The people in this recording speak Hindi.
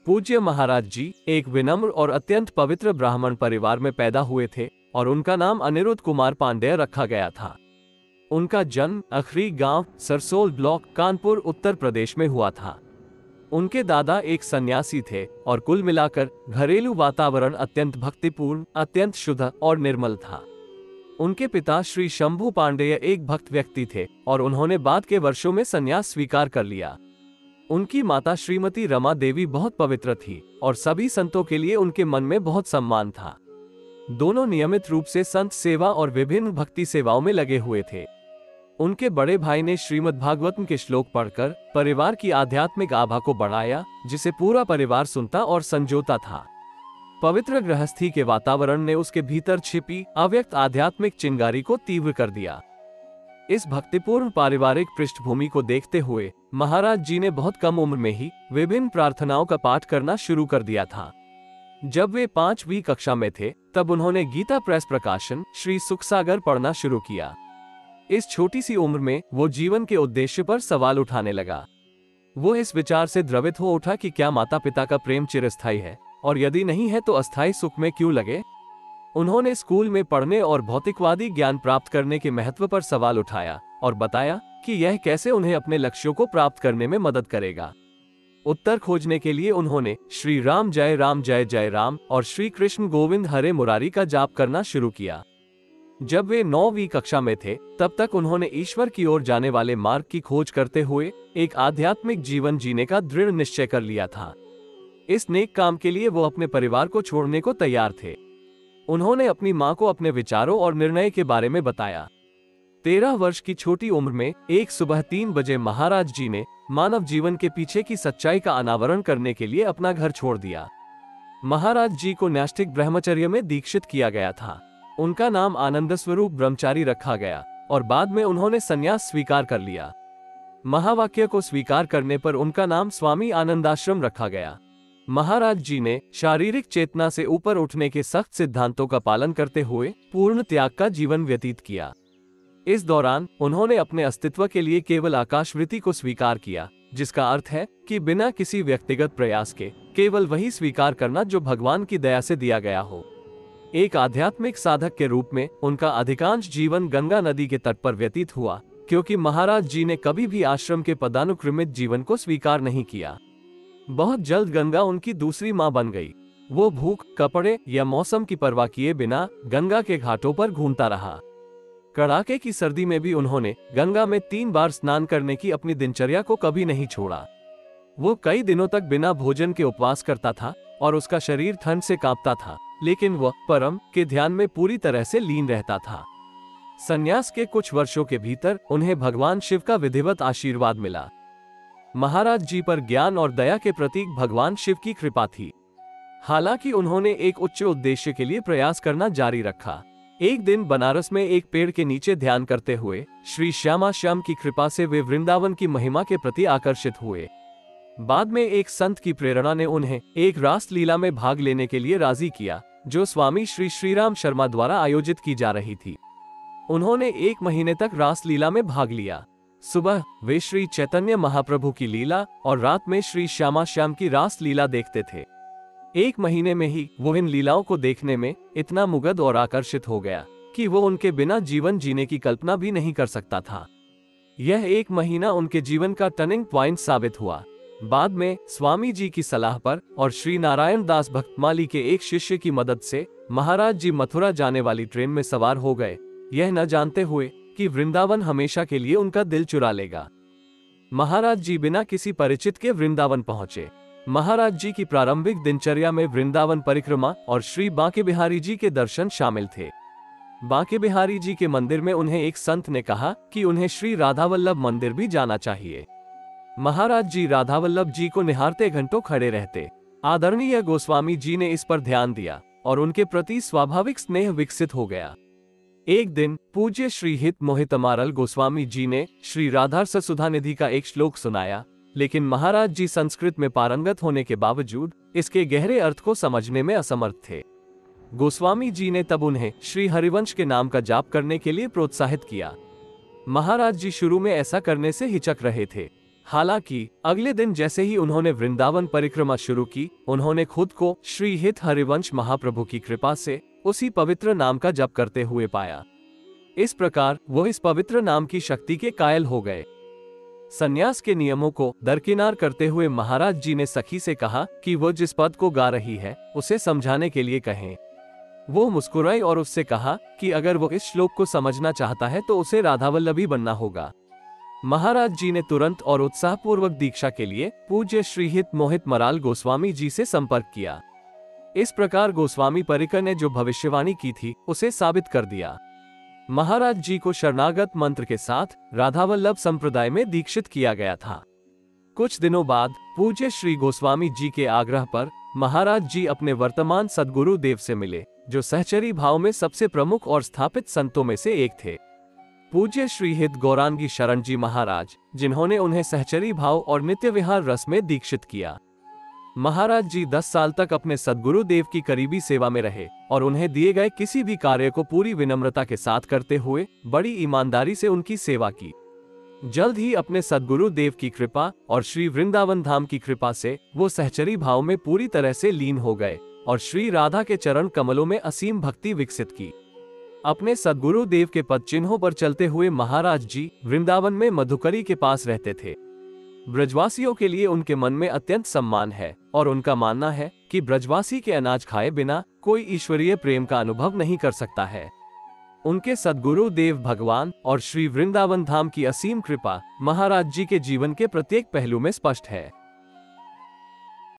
पूज्य महाराज जी एक विनम्र और अत्यंत पवित्र ब्राह्मण परिवार में पैदा हुए थे और उनका नाम अनिरुद्ध कुमार पांडेय रखा गया था। उनका जन्म अखरी गांव सरसोल ब्लॉक कानपुर उत्तर प्रदेश में हुआ था। उनके दादा एक सन्यासी थे और कुल मिलाकर घरेलू वातावरण अत्यंत भक्तिपूर्ण, अत्यंत शुद्ध और निर्मल था। उनके पिता श्री शंभू पांडेय एक भक्त व्यक्ति थे और उन्होंने बाद के वर्षों में संन्यास स्वीकार कर लिया। उनकी माता श्रीमती रमा देवी बहुत पवित्र थी और सभी संतों के लिए उनके मन में बहुत सम्मान था। दोनों नियमित रूप से संत सेवा और विभिन्न भक्ति सेवाओं में लगे हुए थे। उनके बड़े भाई ने श्रीमद् भागवतम के श्लोक पढ़कर परिवार की आध्यात्मिक आभा को बढ़ाया, जिसे पूरा परिवार सुनता और संजोता था। पवित्र गृहस्थी के वातावरण ने उसके भीतर छिपी अव्यक्त आध्यात्मिक चिंगारी को तीव्र कर दिया। इस भक्तिपूर्ण पारिवारिक पृष्ठभूमि को देखते हुए महाराज जी ने बहुत कम उम्र में ही विभिन्न प्रार्थनाओं का पाठ करना शुरू कर दिया था। जब वे 5वीं कक्षा में थे तब उन्होंने गीता प्रेस प्रकाशन श्री सुखसागर पढ़ना शुरू किया। इस छोटी सी उम्र में वो जीवन के उद्देश्य पर सवाल उठाने लगा। वो इस विचार से द्रवित हो उठा कि क्या माता पिता का प्रेम चिरस्थायी है, और यदि नहीं है तो अस्थायी सुख में क्यों लगे। उन्होंने स्कूल में पढ़ने और भौतिकवादी ज्ञान प्राप्त करने के महत्व पर सवाल उठाया और बताया कि यह कैसे उन्हें अपने लक्ष्यों को प्राप्त करने में मदद करेगा। उत्तर खोजने के लिए उन्होंने श्री राम जय जय राम और श्री कृष्ण गोविंद हरे मुरारी का जाप करना शुरू किया। जब वे 9वीं कक्षा में थे तब तक उन्होंने ईश्वर की ओर जाने वाले मार्ग की खोज करते हुए एक आध्यात्मिक जीवन जीने का दृढ़ निश्चय कर लिया था। इस नेक काम के लिए वो अपने परिवार को छोड़ने को तैयार थे। उन्होंने अपनी मां को अपने विचारों और निर्णय के बारे में बताया। 13 वर्ष की छोटी उम्र में एक सुबह 3 बजे महाराज जी ने मानव जीवन के पीछे की सच्चाई का अनावरण करने के लिए अपना घर छोड़ दिया। महाराज जी को नैष्ठिक ब्रह्मचर्य में दीक्षित किया गया था। उनका नाम आनंद स्वरूप ब्रह्मचारी रखा गया और बाद में उन्होंने संन्यास स्वीकार कर लिया। महावाक्य को स्वीकार करने पर उनका नाम स्वामी आनंदाश्रम रखा गया। महाराज जी ने शारीरिक चेतना से ऊपर उठने के सख्त सिद्धांतों का पालन करते हुए पूर्ण त्याग का जीवन व्यतीत किया। इस दौरान उन्होंने अपने अस्तित्व के लिए केवल आकाशवृत्ति को स्वीकार किया, जिसका अर्थ है कि बिना किसी व्यक्तिगत प्रयास के केवल वही स्वीकार करना जो भगवान की दया से दिया गया हो। एक आध्यात्मिक साधक के रूप में उनका अधिकांश जीवन गंगा नदी के तट पर व्यतीत हुआ, क्योंकि महाराज जी ने कभी भी आश्रम के पदानुक्रमित जीवन को स्वीकार नहीं किया। बहुत जल्द गंगा उनकी दूसरी मां बन गई। वो भूख, कपड़े या मौसम की परवाह किए बिना गंगा के घाटों पर घूमता रहा। कड़ाके की सर्दी में भी उन्होंने गंगा में 3 बार स्नान करने की अपनी दिनचर्या को कभी नहीं छोड़ा। वो कई दिनों तक बिना भोजन के उपवास करता था और उसका शरीर ठंड से कांपता था, लेकिन वह परम के ध्यान में पूरी तरह से लीन रहता था। संन्यास के कुछ वर्षों के भीतर उन्हें भगवान शिव का विधिवत आशीर्वाद मिला। महाराज जी पर ज्ञान और दया के प्रतीक भगवान शिव की कृपा थी। हालांकि उन्होंने एक उच्च उद्देश्य के लिए प्रयास करना जारी रखा। एक दिन बनारस में एक पेड़ के नीचे ध्यान करते हुए श्री श्यामा श्याम की कृपा से वे वृंदावन की महिमा के प्रति आकर्षित हुए। बाद में एक संत की प्रेरणा ने उन्हें एक रास लीला में भाग लेने के लिए राजी किया, जो स्वामी श्री श्रीराम शर्मा द्वारा आयोजित की जा रही थी। उन्होंने 1 महीने तक रास लीला में भाग लिया। सुबह वे श्री चैतन्य महाप्रभु की लीला और रात में श्री श्यामा श्याम की रास लीला देखते थे। 1 महीने में ही वो इन लीलाओं को देखने में इतना मुग्ध और आकर्षित हो गया कि वो उनके बिना जीवन जीने की कल्पना भी नहीं कर सकता था। यह 1 महीना उनके जीवन का टर्निंग पॉइंट साबित हुआ। बाद में स्वामी जी की सलाह पर और श्री नारायण दास भक्तमाली के एक शिष्य की मदद से महाराज जी मथुरा जाने वाली ट्रेन में सवार हो गए, यह न जानते हुए कि वृंदावन हमेशा के लिए उनका दिल चुरा लेगा। महाराज जी बिना किसी परिचित के वृंदावन पहुंचे। महाराज जी की प्रारंभिक दिनचर्या में वृंदावन परिक्रमा और श्री बांके बिहारी जी के दर्शन शामिल थे। बांके बिहारी जी के मंदिर में उन्हें एक संत ने कहा कि उन्हें श्री राधावल्लभ मंदिर भी जाना चाहिए। महाराज जी राधावल्लभ जी को निहारते घंटों खड़े रहते। आदरणीय गोस्वामी जी ने इस पर ध्यान दिया और उनके प्रति स्वाभाविक स्नेह विकसित हो गया। एक दिन पूज्य श्री हित मोहितमारल गोस्वामी जी ने श्री राधारस सुधानिधि का एक श्लोक सुनाया, लेकिन महाराज जी संस्कृत में पारंगत होने के बावजूद इसके गहरे अर्थ को समझने में असमर्थ थे। गोस्वामी जी ने तब उन्हें श्री हरिवंश के नाम का जाप करने के लिए प्रोत्साहित किया। महाराज जी शुरू में ऐसा करने से हिचक रहे थे। हालांकि अगले दिन जैसे ही उन्होंने वृंदावन परिक्रमा शुरू की, उन्होंने खुद को श्री हित हरिवंश महाप्रभु की कृपा से उसी पवित्र नाम का जप करते हुए पाया। इस प्रकार वो इस पवित्र नाम की शक्ति के कायल हो गए। संन्यास के नियमों को दरकिनार करते हुए महाराज जी ने सखी से कहा कि वो जिस पद को गा रही है उसे समझाने के लिए कहें। वो मुस्कुराई और उससे कहा कि अगर वो इस श्लोक को समझना चाहता है तो उसे राधावल्लभी बनना होगा। महाराज जी ने तुरंत और उत्साहपूर्वक दीक्षा के लिए पूज्य श्री हित मोहित मराल गोस्वामी जी से संपर्क किया। इस प्रकार गोस्वामी परिकर ने जो भविष्यवाणी की थी उसे साबित कर दिया। महाराज जी को शरणागत मंत्र के साथ राधावल्लभ संप्रदाय में दीक्षित किया गया था। कुछ दिनों बाद पूज्य श्री गोस्वामी जी के आग्रह पर महाराज जी अपने वर्तमान सद्गुरु देव से मिले, जो सहचरी भाव में सबसे प्रमुख और स्थापित संतों में से एक थे। पूज्य श्री हित गौरांगी शरण जी महाराज, जिन्होंने उन्हें सहचरी भाव और नित्य विहार रस में दीक्षित किया। महाराज जी 10 साल तक अपने सद्गुरु देव की करीबी सेवा में रहे और उन्हें दिए गए किसी भी कार्य को पूरी विनम्रता के साथ करते हुए बड़ी ईमानदारी से उनकी सेवा की। जल्द ही अपने सद्गुरु देव की कृपा और श्री वृंदावन धाम की कृपा से वो सहचरी भाव में पूरी तरह से लीन हो गए और श्री राधा के चरण कमलों में असीम भक्ति विकसित की। अपने सद्गुरु देव के पद चिन्हों पर चलते हुए महाराज जी वृंदावन में मधुकरी के पास रहते थे। ब्रजवासियों के लिए उनके मन में अत्यंत सम्मान है और उनका मानना है कि ब्रजवासी के अनाज खाए बिना कोई ईश्वरीय प्रेम का अनुभव नहीं कर सकता है। उनके सद्गुरु देव भगवान और श्री वृंदावन धाम की असीम कृपा महाराज जी के जीवन के प्रत्येक पहलू में स्पष्ट है।